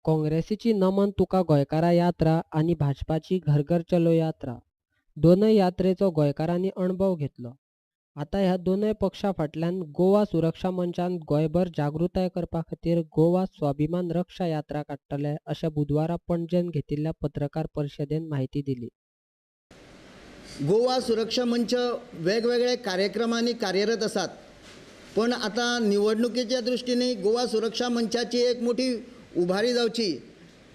काँग्रेसीची नमन तुका गोंयकारा यात्रा आणि भाजपाची घर घर चलो यात्रा दोनय यात्रेचो गोंयकारांनी अणभव घेतलो. आता ह्या दोनय पक्षा फाटल्यान गोवा सुरक्षा मंचान गोंयभर जागृताय करपा खातीर गोवा स्वाभिमान रक्षा यात्रा काडटले अशें बुधवारा पणजेन घेतिल्ल्या पत्रकार परिशदेन माहिती दिली. गोवा सुरक्षा मंच वेगवेगळे कार्यक्रमांनी कार्यरत असतात, पण आता निवडणुकीच्या दृष्टीने गोवा सुरक्षा मंचाची एक मोठी उभारी जावची,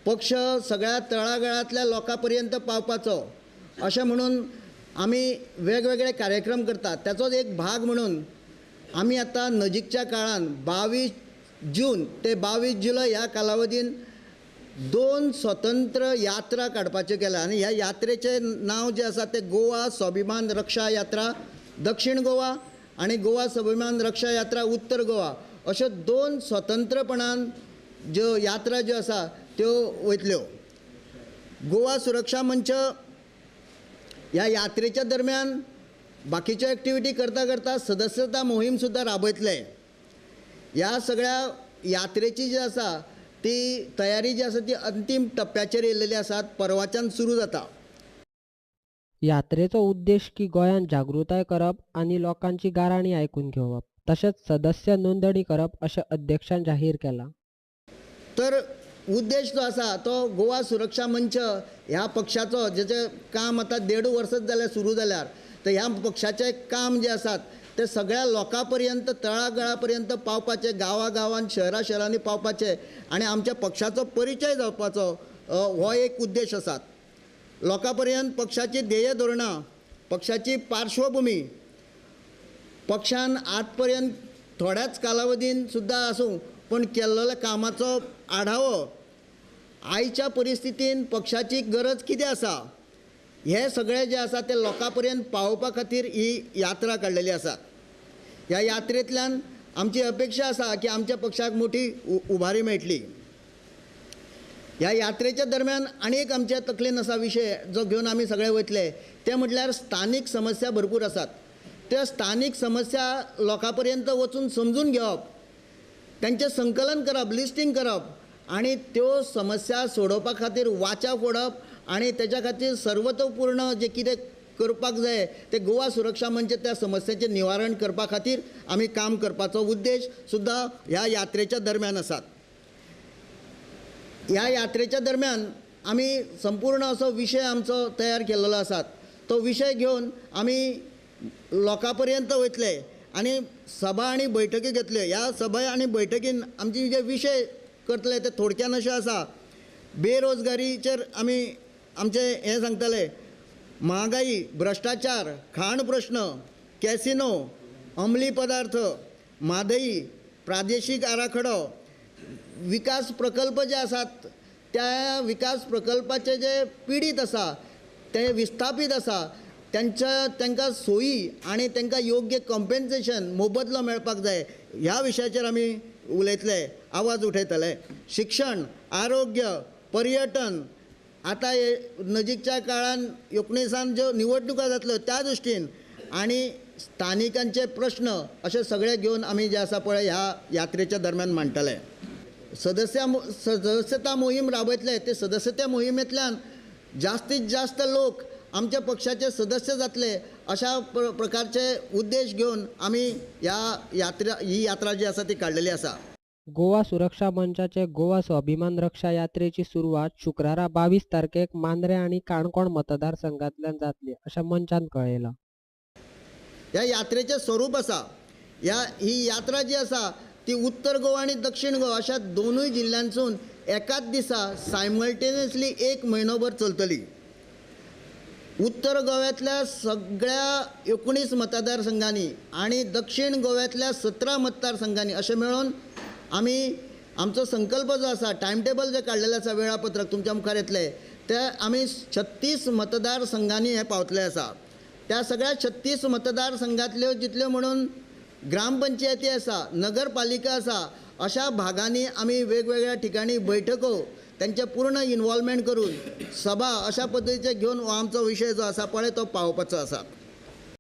पक्ष सगळ्या तळागाळातल्या लोकांपर्यंत पावपाचो अशें म्हणून आमी वेगवेगळे कार्यक्रम करतात. त्याचोच एक भाग म्हणून आमी आता नजीकच्या काळान 22 जून ते 22 जुलय ह्या कालावधीन 2 स्वतंत्र यात्रा काडपाचे केला आणि ह्या यात्रेचे नाव जे आसा ते गोवा स्वाभिमान रक्षा यात्रा दक्षिण गोवा आणि गोवा स्वाभिमान रक्षा यात्रा उत्तर गोवा अश्यो 2 स्वतंत्रपणान ज्यो यात्रा ज्यो आसा त्यो वयतल्यो. गोवा सुरक्षा मंच ह्या यात्रेच्या दरम्यान बाकीच्यो एक्टिविटी करता करता सदस्यता मोहीम सुद्धा राबयतले. ह्या सगळ्या यात्रेची जी आसा ती तयारी जी आसा ती अंतिम टप्प्याचेर येयलेली आसात, परवाच्यान सुरू जाता. यात्रेचो उद्देश की गोंयांत जागृताय करप आणि लोकांची गाराणी आयकून घेवप तशेंच सदस्य नोंदणी करप अशें अध्यक्षान जाहीर केला. तर उद्देश जो आसा तो गोवा सुरक्षा मंच ह्या पक्षाचो जेचें काम आतां 1.5 वर्सां जाल्यार सुरू जाल्यार, तर ह्या पक्षाचें काम जे आसात ते सगळ्या लोकांपर्यंत तळागाळापर्यंत पावपाचे, गांवांत शहरांनी पावपाचे आणि आमच्या पक्षाचो परिचय जावपाचो हो एक उद्देश आसा. लोकांपर्यंत पक्षाची ध्येय धोरणां, पक्षाची पार्श्वभूमी, पक्षान आज पर्यंत थोड्याच कालावधीन सुद्दां आसूं पण केल्ल्या कामाचो आढावो, आयच्या परिस्थितीन पक्षाची गरज कितें आसा हे सगळे जे आसा ते लोकांपर्यंत पावोवपा खातीर ही यात्रा काडलेली आसा. ह्या यात्रेंतल्यान आमची अपेक्षा आसा की आमच्या पक्षाक मोठी उभारी मेळटली. ह्या यात्रेच्या दरम्यान आनी एक आमच्या तकलेन आसा विशय जो घेवन आमी सगळे वयतले, ते म्हटल्यार स्थानीक समस्या भरपूर आसात. त्या स्थानीक समस्या लोकांपर्यंत वचून समजून घेवप, त्यांचे संकलन करप, लिस्टिंग करप आणि त्यो समस्या सोडोवपा खातीर वाचा फोडप आणि त्याच्या खातीर सर्वतोपूर्ण जे कितें करपाक जाय ते गोवा सुरक्षा मंच त्या समस्येचें निवारण करपा खातीर आमी काम करपाचो उद्देश सुद्धा ह्या यात्रेच्या दरम्यान आसात. ह्या यात्रेच्या दरम्यान आमी संपूर्ण असो विशय आमचो तयार केल्लो आसा. तो विशय घेवन आमी लोकांपर्यंत वयतले आणि सभा आणि बैठकी घेतल्यो. ह्या सभा आणि बैठकीन आमचे जे विशय करतले ते थोडक्यान अशें आसा. बेरोजगारीचेर आमी आमचे हे सांगतले, महागाई, भ्रष्टाचार, खाण प्रश्न, कॅसिनो, अंमली पदार्थ, म्हादई, प्रादेशीक आराखडो, विकास प्रकल्प जे आसात त्या विकास प्रकल्पाचे जे पीडित आसा ते विस्थापीत आसा तांकां सोयी आणि तांकां योग्य कॉम्पेन्सेशन मोबदलो मेळपाक जाय ह्या विशयाचेर आमी उलयतले, आवाज उठयतले. शिक्षण, आरोग्य, पर्यटन, आता नजीकच्या काळान 19 ज्यो निवडणुका जातल्यो त्या दृश्टीन आणि स्थानिकांचे प्रश्न असे सगळे घेवन आमी जे आसा पळय ह्या यात्रेच्या दरम्यान मांडटले. सदस्यता मोहीम राबयतले. ते सदस्यता मोहिमेंतल्यान जास्तीत जास्त लोक आमच्या पक्षाचे सदस्य जातले अशा प्रकारचे उद्देश घेवन आमी ही यात्रा जी आसा ती काडलेली आसा. गोवा सुरक्षा मंचाचे गोवा स्वाभिमान रक्षा यात्रेची सुरवात शुक्रारा 22 तारखेक मांद्रे आणि काणकोण मतदारसंघातल्यान जातली अशें मंचान कळयलां. ह्या यात्रेचें स्वरूप आसा, ही यात्रा जी आसा ती उत्तर गोवा आणि दक्षिण गोवा अशा दोनूय जिल्ल्यांसून एकाच दिसा सायमल्टेनियसली 1 म्हयनोभर चलतली. उत्तर गोव्यातल्या सगळ्या 19 मतदारसंघांनी आणि दक्षिण गोव्यातल्या 17 मतदारसंघांनी अशें मेळून आमी आमचो संकल्प जो आसा, टायम टेबल जे काडलेलें आसा, वेळापत्रक तुमच्या मुखार येतले ते आमी 36 मतदारसंघांनी हे पावतले आसा. त्या सगळ्या 36 मतदारसंघातल्यो जितल्यो म्हणून ग्रामपंचायती आसा, नगरपालिका आसा, अशा भागांनी आमी वेगवेगळ्या ठिकाणी बैठको त्यांचे पूर्ण इन्वॉल्वमेंट करून सभा अशा पद्धतीचे घेऊन आमचो विषय जो आसा पळय तो पावोवपाचो आसा.